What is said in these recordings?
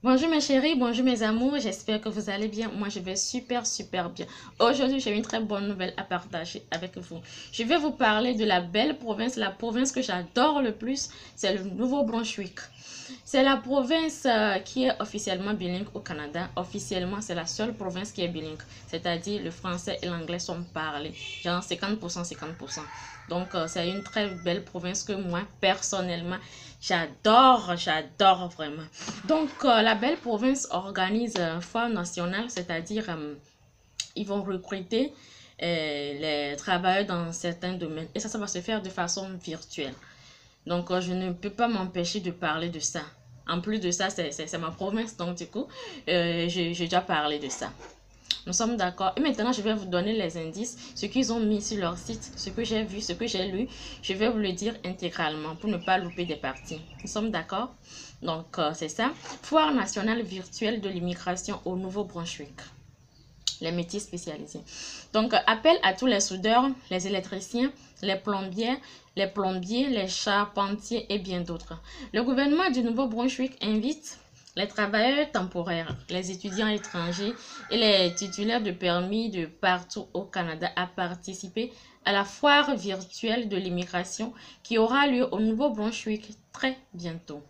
Bonjour mes chéris, bonjour mes amours, j'espère que vous allez bien. Moi je vais super bien. Aujourd'hui j'ai une très bonne nouvelle à partager avec vous. Je vais vous parler de la belle province, la province que j'adore le plus, c'est le Nouveau-Brunswick. C'est la province qui est officiellement bilingue au Canada. Officiellement, c'est la seule province qui est bilingue. C'est-à-dire le français et l'anglais sont parlés. Genre 50%, 50%. Donc, c'est une très belle province que moi, personnellement, j'adore vraiment. Donc, la belle province organise un foire national, c'est-à-dire ils vont recruter les travailleurs dans certains domaines. Et ça va se faire de façon virtuelle. Donc, je ne peux pas m'empêcher de parler de ça. En plus de ça, c'est ma province, donc du coup, j'ai déjà parlé de ça. Nous sommes d'accord. Et maintenant, je vais vous donner les indices, ce qu'ils ont mis sur leur site, ce que j'ai vu, ce que j'ai lu. Je vais vous le dire intégralement pour ne pas louper des parties. Nous sommes d'accord? Donc, c'est ça. Foire nationale virtuelle de l'immigration au Nouveau-Brunswick. Les métiers spécialisés. Donc, appel à tous les soudeurs, les électriciens, les plombiers, les charpentiers et bien d'autres. Le gouvernement du Nouveau-Brunswick invite les travailleurs temporaires, les étudiants étrangers et les titulaires de permis de partout au Canada à participer à la foire virtuelle de l'immigration qui aura lieu au Nouveau-Brunswick très bientôt.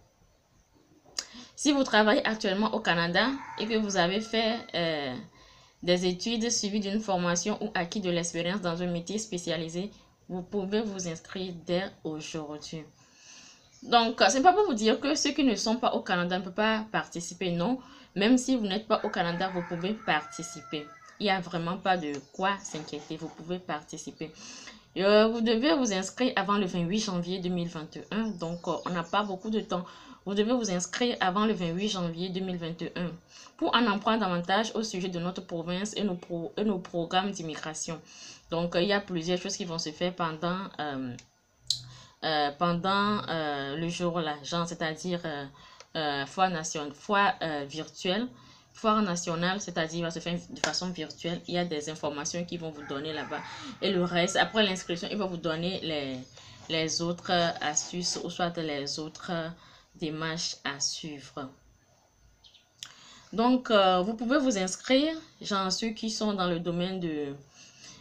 Si vous travaillez actuellement au Canada et que vous avez fait des études suivies d'une formation ou acquis de l'expérience dans un métier spécialisé, vous pouvez vous inscrire dès aujourd'hui. Donc, ce n'est pas pour vous dire que ceux qui ne sont pas au Canada ne peuvent pas participer, non. Même si vous n'êtes pas au Canada, vous pouvez participer. Il n'y a vraiment pas de quoi s'inquiéter, vous pouvez participer. Vous devez vous inscrire avant le 28 janvier 2021, donc on n'a pas beaucoup de temps. Vous devez vous inscrire avant le 28 janvier 2021 pour en apprendre davantage au sujet de notre province et nos programmes d'immigration. Donc, il y a plusieurs choses qui vont se faire pendant le jour-là, genre, c'est-à-dire foire virtuelle. Foire nationale, c'est-à-dire va se faire de façon virtuelle. Il y a des informations qui vont vous donner là-bas. Et le reste, après l'inscription, il va vous donner les autres astuces ou soit les autres démarches à suivre. Donc, vous pouvez vous inscrire, genre ceux qui sont dans le domaine de...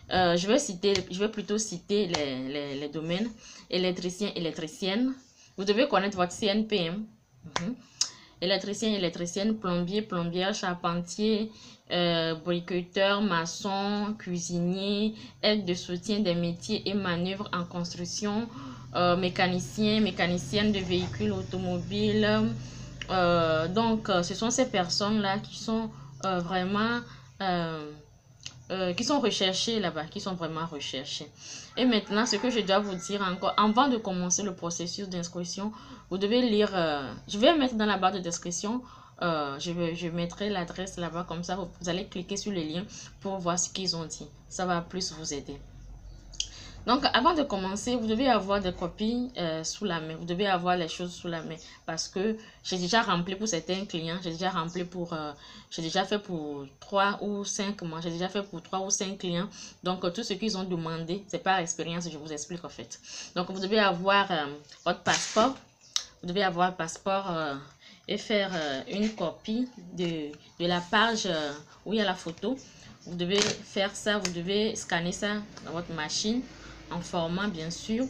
je vais plutôt citer les domaines. Électricien, électricienne. Vous devez connaître votre CNPM. Électricien, électricienne, plombier, plombière, charpentier, bricoleur, maçon, cuisinier, aide de soutien des métiers et manœuvres en construction, mécanicien, mécanicienne de véhicules automobiles. Donc, ce sont ces personnes-là qui sont vraiment... qui sont recherchées là-bas, qui sont vraiment recherchées. Et maintenant, ce que je dois vous dire encore, avant de commencer le processus d'inscription, vous devez lire, je vais mettre dans la barre de description, je mettrai l'adresse là-bas, comme ça vous allez cliquer sur le lien pour voir ce qu'ils ont dit. Ça va plus vous aider. Donc, avant de commencer, vous devez avoir des copies sous la main. Vous devez avoir les choses sous la main. Parce que j'ai déjà rempli pour certains clients. J'ai déjà rempli pour... j'ai déjà fait pour 3 ou 5 mois. J'ai déjà fait pour 3 ou 5 clients. Donc, tout ce qu'ils ont demandé, c'est par expérience, je vous explique en fait. Donc, vous devez avoir votre passeport. Vous devez avoir le passeport et faire une copie de la page où il y a la photo. Vous devez faire ça, vous devez scanner ça dans votre machine en format bien sûr.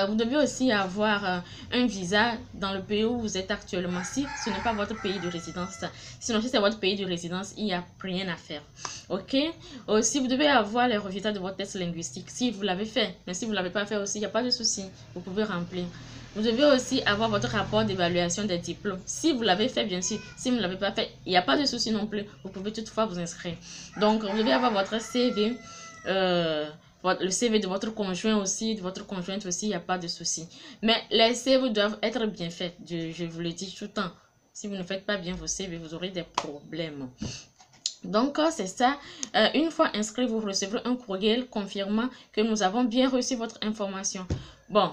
Vous devez aussi avoir un visa dans le pays où vous êtes actuellement, si ce n'est pas votre pays de résidence. Sinon, si c'est votre pays de résidence, il n'y a rien à faire. Ok? Aussi, vous devez avoir les résultats de votre test linguistique, si vous l'avez fait. Mais si vous ne l'avez pas fait aussi, il n'y a pas de souci. Vous pouvez remplir. Vous devez aussi avoir votre rapport d'évaluation des diplômes. Si vous l'avez fait, bien sûr. Si vous ne l'avez pas fait, il n'y a pas de souci non plus. Vous pouvez toutefois vous inscrire. Donc, vous devez avoir votre CV. Le CV de votre conjoint aussi, de votre conjointe aussi, il n'y a pas de souci. Mais les CV doivent être bien faits. Je vous le dis tout le temps. Si vous ne faites pas bien vos CV, vous aurez des problèmes. Donc, c'est ça. Une fois inscrit, vous recevrez un courriel confirmant que nous avons bien reçu votre information. Bon,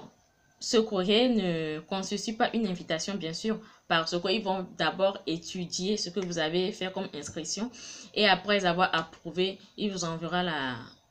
ce courriel ne constitue pas une invitation, bien sûr, parce qu'ils vont d'abord étudier ce que vous avez fait comme inscription. Et après avoir approuvé, il vous enverra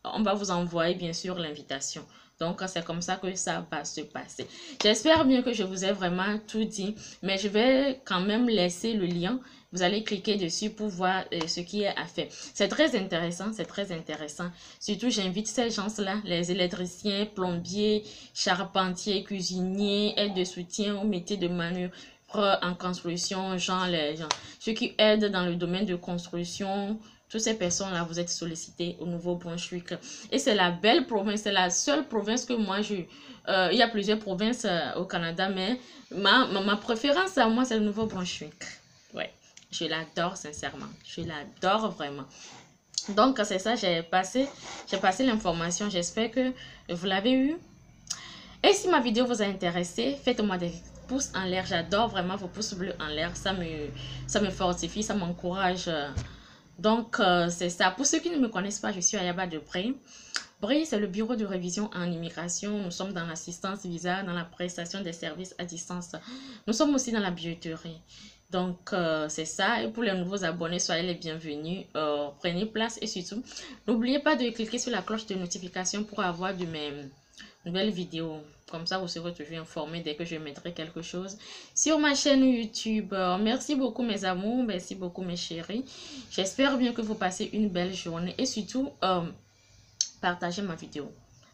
on va vous envoyer, bien sûr, l'invitation. Donc, c'est comme ça que ça va se passer. J'espère bien que je vous ai vraiment tout dit, mais je vais quand même laisser le lien. Vous allez cliquer dessus pour voir ce qui est à faire. C'est très intéressant, c'est très intéressant. Surtout, j'invite ces gens-là, les électriciens, plombiers, charpentiers, cuisiniers, aides de soutien au métier de manœuvre en construction, genre les gens, ceux qui aident dans le domaine de construction. Toutes ces personnes-là, vous êtes sollicités au Nouveau-Brunswick. Et c'est la belle province, c'est la seule province que moi, il y a plusieurs provinces au Canada, mais ma préférence à moi, c'est le Nouveau-Brunswick. Ouais, je l'adore sincèrement. Je l'adore vraiment. Donc, c'est ça, j'ai passé l'information. J'espère que vous l'avez eu. Et si ma vidéo vous a intéressé, faites-moi des pouces en l'air. J'adore vraiment vos pouces bleus en l'air. Ça me fortifie, ça m'encourage. Donc, c'est ça. Pour ceux qui ne me connaissent pas, je suis Ayaba de Bray. Bray, c'est le bureau de révision en immigration. Nous sommes dans l'assistance visa, dans la prestation des services à distance. Nous sommes aussi dans la billetterie. Donc, c'est ça. Et pour les nouveaux abonnés, soyez les bienvenus. Prenez place et surtout, n'oubliez pas de cliquer sur la cloche de notification pour avoir de mes nouvelles vidéos. Comme ça, vous serez toujours informés dès que je mettrai quelque chose sur ma chaîne YouTube. Merci beaucoup mes amours, merci beaucoup mes chéris. J'espère bien que vous passez une belle journée et surtout, partagez ma vidéo.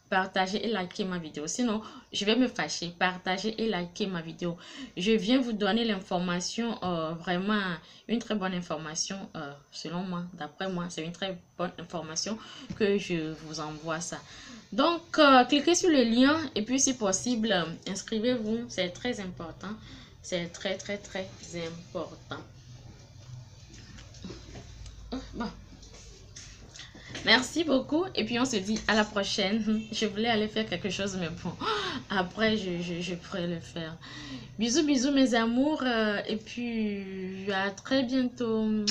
Partagez et likez ma vidéo. Sinon, je vais me fâcher. Partagez et likez ma vidéo. Je viens vous donner l'information, vraiment une très bonne information, selon moi. D'après moi, c'est une très bonne information que je vous envoie ça. Donc, cliquez sur le lien et puis si possible, inscrivez-vous. C'est très important. C'est très, très, très important. Bon. Merci beaucoup et puis on se dit à la prochaine. Je voulais aller faire quelque chose mais bon, après je pourrais le faire. Bisous bisous mes amours et puis à très bientôt.